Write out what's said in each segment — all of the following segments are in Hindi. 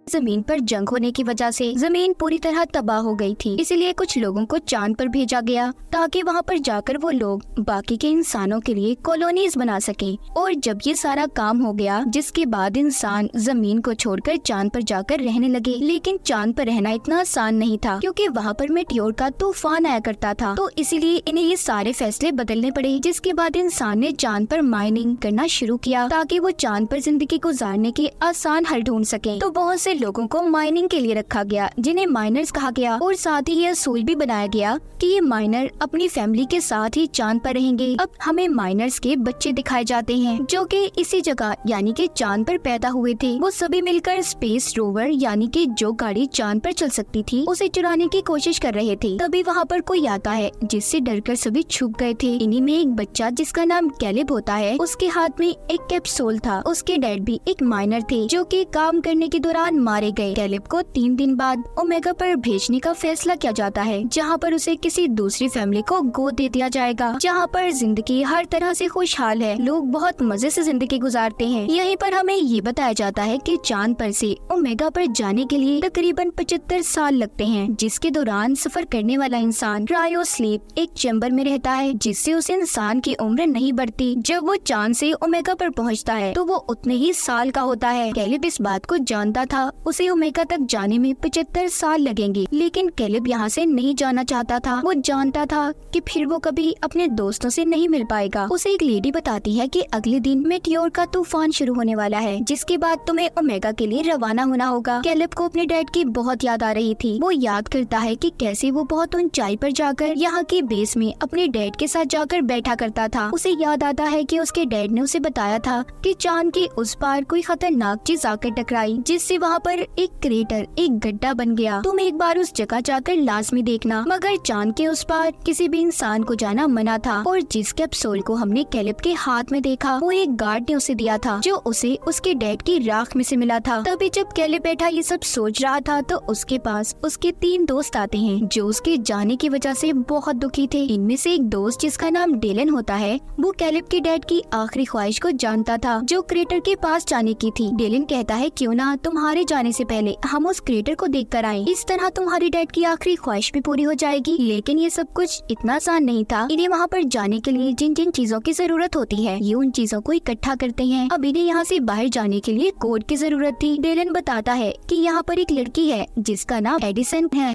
जमीन पर जंग होने की वजह से जमीन पूरी तरह तबाह हो गई थी। इसीलिए कुछ लोगों को चांद पर भेजा गया ताकि वहाँ पर जाकर वो लोग बाकी के इंसानों के लिए कॉलोनीज बना सके। और जब ये सारा काम हो गया, जिसके बाद इंसान जमीन को छोड़कर चांद पर जाकर रहने लगे। लेकिन चांद पर रहना इतना आसान नहीं था, क्योंकि वहाँ पर मेटियोर का तूफान आया करता था। तो इसीलिए इन्हें ये सारे फैसले बदलने पड़े। जिसके बाद इंसान ने चांद पर माइनिंग करना शुरू किया ताकि वो चांद पर जिंदगी गुजारने के आसान हल ढूंढ सके। तो बहुत से लोगों को माइनिंग के लिए रखा गया, जिन्हें माइनर्स कहा गया। और साथ ही ये असूल भी बनाया गया कि ये माइनर अपनी फैमिली के साथ ही चांद पर रहेंगे। अब हमें माइनर्स के बच्चे दिखाए जाते हैं जो कि इसी जगह यानी कि चांद पर पैदा हुए थे। वो सभी मिलकर स्पेस रोवर यानी कि जो गाड़ी चांद पर चल सकती थी उसे चुराने की कोशिश कर रहे थे। तभी वहाँ पर कोई आता है, जिससे डरकर सभी छुप गए थे। इन्हीं में एक बच्चा जिसका नाम कैलिब होता है, उसके हाथ में एक कैप्सूल था। उसके डैड भी एक माइनर थे जो कि काम करने के दौरान मारे गए। कैलिब को 3 दिन बाद ओमेगा पर भेजने का फैसला किया जाता है, जहाँ पर उसे किसी दूसरी फैमिली को गोद दे दिया जाएगा, जहाँ पर जिंदगी हर तरह से खुशहाल है। लोग बहुत मजे से जिंदगी गुजारते हैं। यहीं पर हमें ये बताया जाता है कि चांद पर से ओमेगा पर जाने के लिए तकरीबन 75 साल लगते हैं, जिसके दौरान सफर करने वाला इंसान क्रायो स्लीप एक चैम्बर में रहता है, जिससे उस इंसान की उम्र नहीं बढ़ती। जब वो चांद से ओमेगा पर पहुँचता है तो वो उतने ही साल का होता है। कैलिब इस बात को जानता था, उसे ओमेगा तक जाने में 75 साल लगेंगे। लेकिन कैलिब यहाँ से नहीं जाना चाहता था। वो जानता था कि फिर वो कभी अपने दोस्तों से नहीं मिल पाएगा। उसे एक लेडी बताती है कि अगले दिन मेटियोर का तूफान शुरू होने वाला है, जिसके बाद तुम्हें ओमेगा के लिए रवाना होना होगा। कैलिब को अपने डैड की बहुत याद आ रही थी। वो याद करता है कि कैसे वो बहुत ऊंचाई पर जाकर यहाँ की बेस में अपने डैड के साथ जाकर बैठा करता था। उसे याद आता है कि उसके डैड ने उसे बताया था कि चांद के उस पार कोई खतरनाक चीज आकर टकराई, जिससे वहाँ पर एक क्रेटर, एक गड्ढा बन गया। तुम एक बार उस जगह जाकर लाजमी देखना। मगर चांद के उस पार किसी भी इंसान को जाना मना था। और जिस कैप्सूल को हमने कैलिब के हाथ में देखा, वो एक गार्ड ने उसे दिया था, जो उसे उसके डैड की राख में से मिला था। तभी जब कैलिब बैठा ये सब सोच रहा था तो उसके पास उसके 3 दोस्त आते हैं, जो उसके जाने की वजह से बहुत दुखी थे। इनमें से एक दोस्त जिसका नाम डेलन होता है, वो कैलिब के डैड की आखिरी ख्वाहिश को जानता था, जो क्रेटर के पास जाने की थी। डेलन कहता है क्यों ना तुम्हारे जाने से पहले हम उस क्रेटर को देख कर आए, इस तरह तुम्हारी डैड की आखिरी ख्वाहिश भी पूरी हो जाएगी। लेकिन ये सब कुछ इतना आसान नहीं था। इन्हें वहाँ पर जाने के लिए जिन जिन चीजों की जरूरत होती है, ये उन चीजों को इकट्ठा करते हैं। अब इन्हें यहाँ से बाहर जाने के लिए कोड की जरूरत थी। डेलन बताता है कि यहाँ पर एक लड़की है जिसका नाम एडिसन है।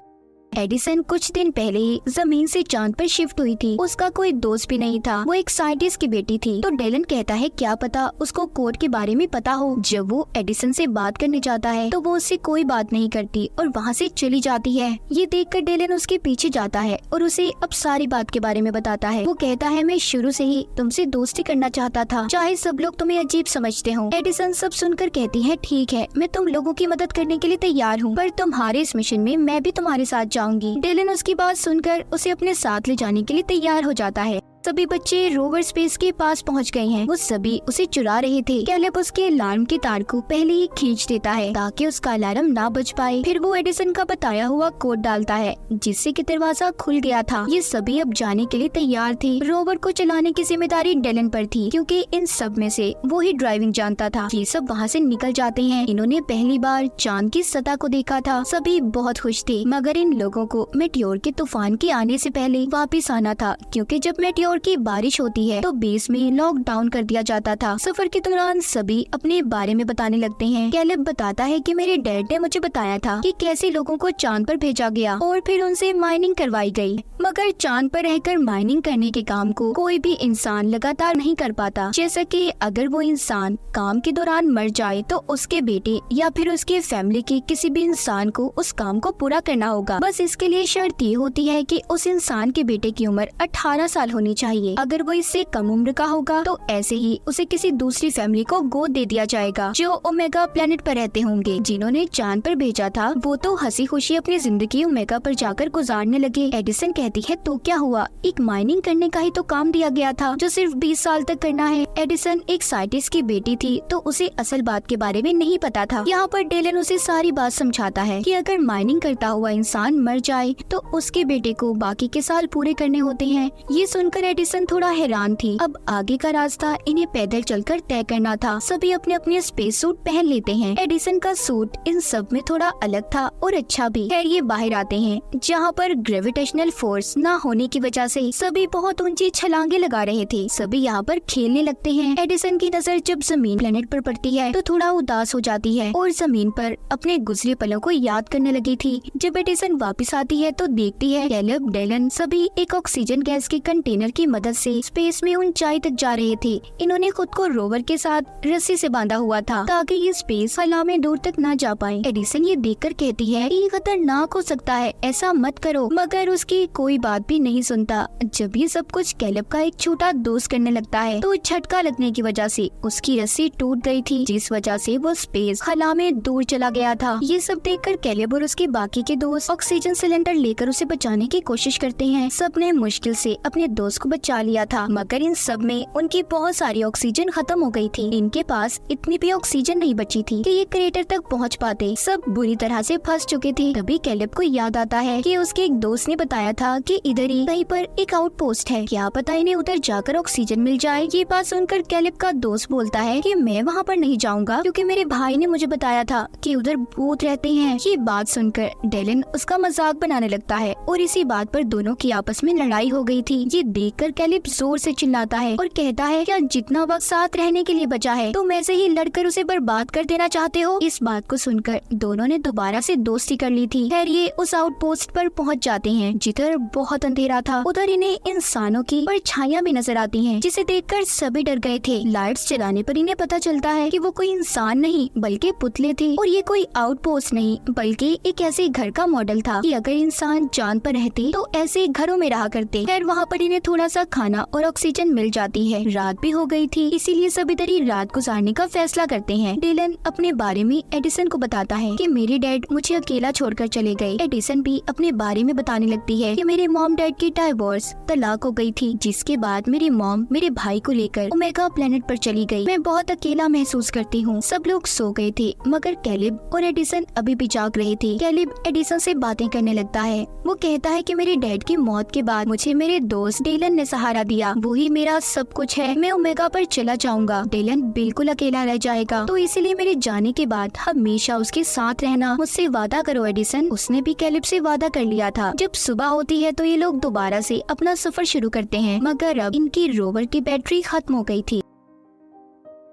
एडिसन कुछ दिन पहले ही जमीन से चांद पर शिफ्ट हुई थी। उसका कोई दोस्त भी नहीं था। वो एक साइंटिस्ट की बेटी थी। तो डेलन कहता है क्या पता उसको कोड के बारे में पता हो। जब वो एडिसन से बात करने जाता है तो वो उससे कोई बात नहीं करती और वहाँ से चली जाती है। ये देखकर डेलन उसके पीछे जाता है और उसे अब सारी बात के बारे में बताता है। वो कहता है मैं शुरू से ही तुमसे दोस्ती करना चाहता था, चाहे सब लोग तुम्हें अजीब समझते हो। एडिसन सब सुनकर कहती है ठीक है, मैं तुम लोगों की मदद करने के लिए तैयार हूँ, पर तुम्हारे इस मिशन में मैं भी तुम्हारे साथ जाऊंगी। डेलन उसकी बात सुनकर उसे अपने साथ ले जाने के लिए तैयार हो जाता है। सभी बच्चे रोवर स्पेस के पास पहुंच गए हैं। वो सभी उसे चुरा रहे थे। कैलिब उसके अलार्म की तार को पहले ही खींच देता है ताकि उसका अलार्म ना बज पाए। फिर वो एडिसन का बताया हुआ कोड डालता है, जिससे कि दरवाजा खुल गया था। ये सभी अब जाने के लिए तैयार थे। रोवर को चलाने की जिम्मेदारी डेलन पर थी, क्योंकि इन सब में से वो ही ड्राइविंग जानता था। ये सब वहाँ से निकल जाते हैं। इन्होंने पहली बार चांद की सतह को देखा था। सभी बहुत खुश थे, मगर इन लोगों को मेटियोर के तूफान के आने से पहले वापिस आना था, क्योंकि जब मेटियोर की बारिश होती है तो बेस में लॉकडाउन कर दिया जाता था। सफर के दौरान सभी अपने बारे में बताने लगते हैं। कैलिब बताता है कि मेरे डैड ने मुझे बताया था कि कैसे लोगों को चांद पर भेजा गया और फिर उनसे माइनिंग करवाई गई। मगर चांद पर रहकर माइनिंग करने के काम को कोई भी इंसान लगातार नहीं कर पाता। जैसा कि अगर वो इंसान काम के दौरान मर जाए तो उसके बेटे या फिर उसके फैमिली के किसी भी इंसान को उस काम को पूरा करना होगा। बस इसके लिए शर्त ये होती है कि उस इंसान के बेटे की उम्र 18 साल होनी चाहिए। अगर वो इससे कम उम्र का होगा तो ऐसे ही उसे किसी दूसरी फैमिली को गोद दे दिया जाएगा, जो ओमेगा प्लेनेट पर रहते होंगे। जिन्होंने चांद पर भेजा था वो तो हंसी खुशी अपनी जिंदगी ओमेगा पर जाकर गुजारने लगे। एडिसन कहती है तो क्या हुआ, एक माइनिंग करने का ही तो काम दिया गया था जो सिर्फ 20 साल तक करना है। एडिसन एक साइंटिस्ट की बेटी थी तो उसे असल बात के बारे में नहीं पता था। यहाँ पर डेलन उसे सारी बात समझाता है कि अगर माइनिंग करता हुआ इंसान मर जाए तो उसके बेटे को बाकी के साल पूरे करने होते हैं। ये सुनकर एडिसन थोड़ा हैरान थी। अब आगे का रास्ता इन्हें पैदल चलकर तय करना था। सभी अपने अपने स्पेस सूट पहन लेते हैं। एडिसन का सूट इन सब में थोड़ा अलग था और अच्छा भी। खैर ये बाहर आते हैं जहाँ पर ग्रेविटेशनल फोर्स ना होने की वजह से सभी बहुत ऊंची छलांगे लगा रहे थे। सभी यहाँ पर खेलने लगते हैं। एडिसन की नजर जब जमीन प्लेनेट पर पड़ती है तो थोड़ा उदास हो जाती है और जमीन पर अपने गुजरे पलों को याद करने लगी थी। जब एडिसन वापस आती है तो देखती है कैलेब, डेलन सभी एक ऑक्सीजन गैस के कंटेनर की मदद से स्पेस में ऊंचाई तक जा रहे थे। इन्होंने खुद को रोवर के साथ रस्सी से बांधा हुआ था ताकि ये स्पेस फला में दूर तक न जा पाए। एडिसन ये देखकर कहती है ये खतरनाक हो सकता है, ऐसा मत करो, मगर उसकी कोई बात भी नहीं सुनता। जब ये सब कुछ कैलेब का एक छोटा दोस्त करने लगता है तो झटका लगने की वजह से उसकी रस्सी टूट गई थी, जिस वजह से वो स्पेस खला में दूर चला गया था। ये सब देखकर कैलेब और उसके बाकी के दोस्त ऑक्सीजन सिलेंडर लेकर उसे बचाने की कोशिश करते हैं। सबने मुश्किल से अपने दोस्त को बचा लिया था, मगर इन सब में उनकी बहुत सारी ऑक्सीजन खत्म हो गई थी। इनके पास इतनी भी ऑक्सीजन नहीं बची थी कि ये क्रेटर तक पहुंच पाते। सब बुरी तरह से फंस चुके थे। तभी कैलेब को याद आता है कि उसके एक दोस्त ने बताया था कि इधर ही कहीं पर एक आउटपोस्ट है, क्या पता इन्हें उधर जाकर ऑक्सीजन मिल जाए। ये बात सुनकर कैलेब का दोस्त बोलता है कि मैं वहाँ पर नहीं जाऊँगा क्योंकि मेरे भाई ने मुझे बताया था कि उधर भूत रहते हैं। ये बात सुनकर डेलन उसका मजाक बनाने लगता है और इसी बात पर दोनों की आपस में लड़ाई हो गई थी। ये देखकर कैलेब जोर से चिल्लाता है और कहता है क्या जितना वक्त साथ रहने के लिए बचा है तुम ऐसे ही लड़कर उसे बर्बाद कर देना चाहते हो। इस बात को सुनकर दोनों ने दोबारा से दोस्ती कर ली थी। खैर ये उस आउटपोस्ट पर पहुंच जाते हैं जिधर बहुत अंधेरा था। उधर इन्हें इंसानों की परछाइयां भी नजर आती हैं, जिसे देखकर सभी डर गए थे। लाइट्स जलाने पर इन्हें पता चलता है कि वो कोई इंसान नहीं बल्कि पुतले थे और ये कोई आउटपोस्ट नहीं बल्कि एक ऐसे घर का मॉडल था कि अगर इंसान चांद पर रहते तो ऐसे घरों में रहा करते। खैर वहाँ पर इन्हें थोड़ा सा खाना और ऑक्सीजन मिल जाती है। रात भी हो गई थी, इसीलिए सभी इधर ही रात गुजारने का फैसला करते हैं। डेलन अपने बारे में एडिसन को बताता है कि मेरे डैड मुझे अकेला छोड़कर चले गए। एडिसन भी अपने बारे में बताने लगती है कि मेरे मॉम डैड की डाइवोर्स तलाक हो गई थी, जिसके बाद मेरी मॉम मेरे भाई को लेकर ओमेगा प्लेनेट पर चली गई। मैं बहुत अकेला महसूस करती हूँ। सब लोग सो गए थे मगर कैलेब और एडिसन अभी भी जाग रहे थे। कैलेब एडिसन से बातें करने लगता है। वो कहता है कि मेरे डैड की मौत के बाद मुझे मेरे दोस्त डेलन ने सहारा दिया, वही मेरा सब कुछ है। मैं ओमेगा पर चला जाऊंगा, डेलन बिल्कुल अकेला रह जाएगा, तो इसीलिए मेरे जाने के बाद हमेशा उसके साथ रहना। मुझसे वादा करो एडिसन। उसने भी कैलेब से वादा कर लिया था। जब सुबह होती है तो ये लोग दोबारा से अपना सफर शुरू करते हैं, मगर अब इनकी रोवर की बैटरी खत्म हो गई थी।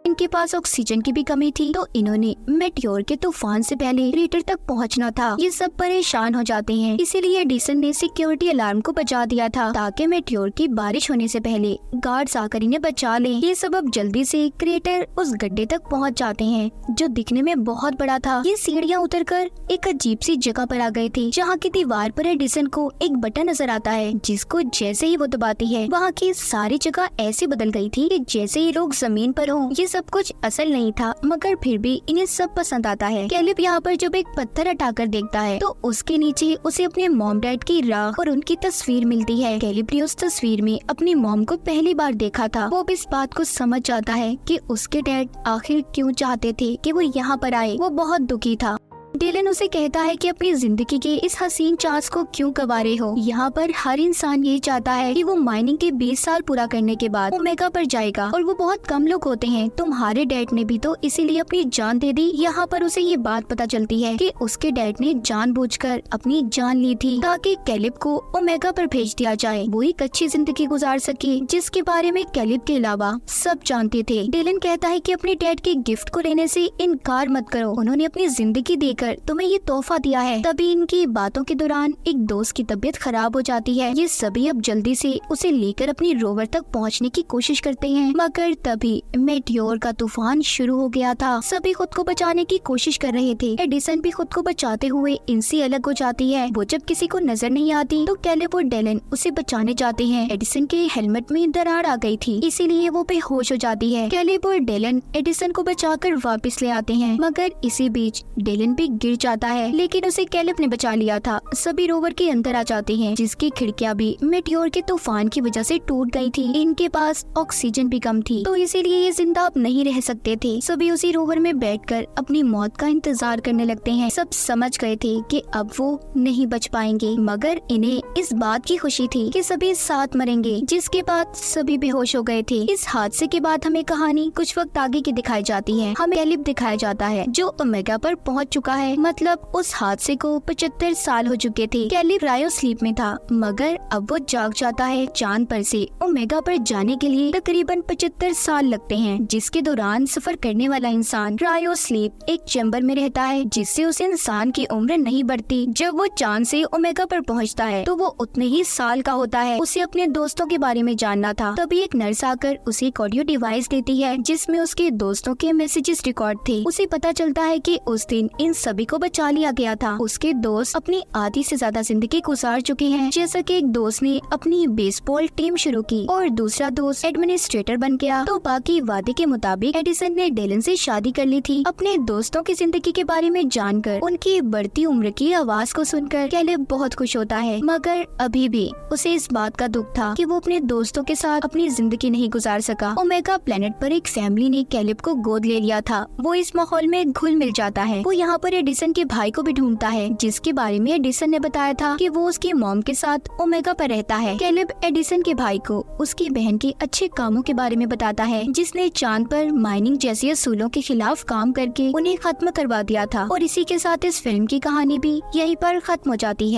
इनके पास ऑक्सीजन की भी कमी थी, तो इन्होंने मेटियोर के तूफान से पहले क्रेटर तक पहुंचना था। ये सब परेशान हो जाते हैं, इसीलिए एडिसन ने सिक्योरिटी अलार्म को बजा दिया था ताकि मेटियोर की बारिश होने से पहले गार्ड्स आकर इन्हें बचा ले। ये सब अब जल्दी से क्रेटर उस गड्ढे तक पहुंच जाते हैं जो दिखने में बहुत बड़ा था। ये सीढ़ियाँ उतरकर एक अजीब सी जगह पर आ गए थे, जहाँ की दीवार पर एडिसन को एक बटन नजर आता है, जिसको जैसे ही वो दबाती है वहाँ की सारी जगह ऐसे बदल गई थी कि जैसे ही लोग जमीन पर हों। ये सब कुछ असल नहीं था, मगर फिर भी इन्हें सब पसंद आता है। कैलेब यहाँ पर जब एक पत्थर हटाकर देखता है तो उसके नीचे उसे अपने मॉम डैड की राख और उनकी तस्वीर मिलती है। कैलेब ने उस तस्वीर में अपनी मॉम को पहली बार देखा था। वो इस बात को समझ जाता है कि उसके डैड आखिर क्यों चाहते थे कि वो यहाँ पर आए। वो बहुत दुखी था। डेलन उसे कहता है कि अपनी जिंदगी के इस हसीन चांस को क्यों गंवा रहे हो। यहाँ पर हर इंसान यही चाहता है कि वो माइनिंग के 20 साल पूरा करने के बाद ओमेगा पर जाएगा, और वो बहुत कम लोग होते हैं। तुम्हारे डैड ने भी तो इसीलिए अपनी जान दे दी। यहाँ पर उसे ये बात पता चलती है कि उसके डैड ने जानबूझकर अपनी जान ली थी ताकि कैलेब को ओमेगा पर भेज दिया जाए, वो एक अच्छी जिंदगी गुजार सके, जिसके बारे में कैलेब के अलावा सब जानते थे। डेलन कहता है कि अपने डैड के गिफ्ट को लेने से इनकार मत करो, उन्होंने अपनी जिंदगी देकर तुम्हें ये तोहफा दिया है। तभी इनकी बातों के दौरान एक दोस्त की तबीयत खराब हो जाती है। ये सभी अब जल्दी से उसे लेकर अपनी रोवर तक पहुंचने की कोशिश करते हैं, मगर तभी मेटियोर का तूफान शुरू हो गया था। सभी खुद को बचाने की कोशिश कर रहे थे। एडिसन भी खुद को बचाते हुए इनसे अलग हो जाती है। वो जब किसी को नजर नहीं आती तो कैलेब और डेलन उसे बचाने जाते हैं। एडिसन के हेलमेट में दरार आ गई थी, इसीलिए वो बेहोश हो जाती है। कैलेब और डेलन एडिसन को बचाकर वापस ले आते हैं, मगर इसी बीच डेलन भी गिर जाता है, लेकिन उसे कैलिब ने बचा लिया था। सभी रोवर के अंदर आ जाते हैं, जिसकी खिड़कियां भी मेटियोर के तूफान की वजह से टूट गई थी। इनके पास ऑक्सीजन भी कम थी, तो इसीलिए ये जिंदा अब नहीं रह सकते थे। सभी उसी रोवर में बैठकर अपनी मौत का इंतजार करने लगते हैं। सब समझ गए थे कि अब वो नहीं बच पाएंगे, मगर इन्हें इस बात की खुशी थी कि सभी साथ मरेंगे, जिसके बाद सभी बेहोश हो गए थे। इस हादसे के बाद हमें कहानी कुछ वक्त आगे की दिखाई जाती है। हमें कैलिब दिखाया जाता है जो ओमेगा पर पहुंच चुका है, मतलब उस हादसे को 75 साल हो चुके थे। कैलिब क्रायो स्लीप में था, मगर अब वो जाग जाता है। चांद पर से ओमेगा पर जाने के लिए तकरीबन 75 साल लगते हैं, जिसके दौरान सफर करने वाला इंसान क्रायो स्लीप एक चैम्बर में रहता है, जिससे उस इंसान की उम्र नहीं बढ़ती। जब वो चांद से ओमेगा पर पहुंचता है तो वो उतने ही साल का होता है। उसे अपने दोस्तों के बारे में जानना था, तभी एक नर्स आकर उसे एक ऑडियो डिवाइस देती है, जिसमें उसके दोस्तों के मैसेजेस रिकॉर्ड थे। उसे पता चलता है कि उस दिन इन सभी को बचा लिया गया था। उसके दोस्त अपनी आधी से ज्यादा जिंदगी गुजार चुके हैं, जैसा कि एक दोस्त ने अपनी बेसबॉल टीम शुरू की और दूसरा दोस्त एडमिनिस्ट्रेटर बन गया। तो बाकी वादे के मुताबिक एडिसन ने डेलन से शादी कर ली थी। अपने दोस्तों की जिंदगी के बारे में जानकर, उनकी बढ़ती उम्र की आवाज को सुनकर कैलिब बहुत खुश होता है, मगर अभी भी उसे इस बात का दुख था कि वो अपने दोस्तों के साथ अपनी जिंदगी नहीं गुजार सका। ओमेगा प्लेनेट पर एक फैमिली ने कैलिब को गोद ले लिया था। वो इस माहौल में घुल मिल जाता है। वो यहाँ पर एडिसन के भाई को भी ढूंढता है, जिसके बारे में एडिसन ने बताया था कि वो उसकी मॉम के साथ ओमेगा पर रहता है। कैलिब एडिसन के भाई को उसकी बहन के अच्छे कामों के बारे में बताता है, जिसने चांद पर माइनिंग जैसे असूलों के खिलाफ काम करके उन्हें खत्म करवा दिया था। और इसी के साथ इस फिल्म की कहानी भी यहीं पर खत्म हो जाती है।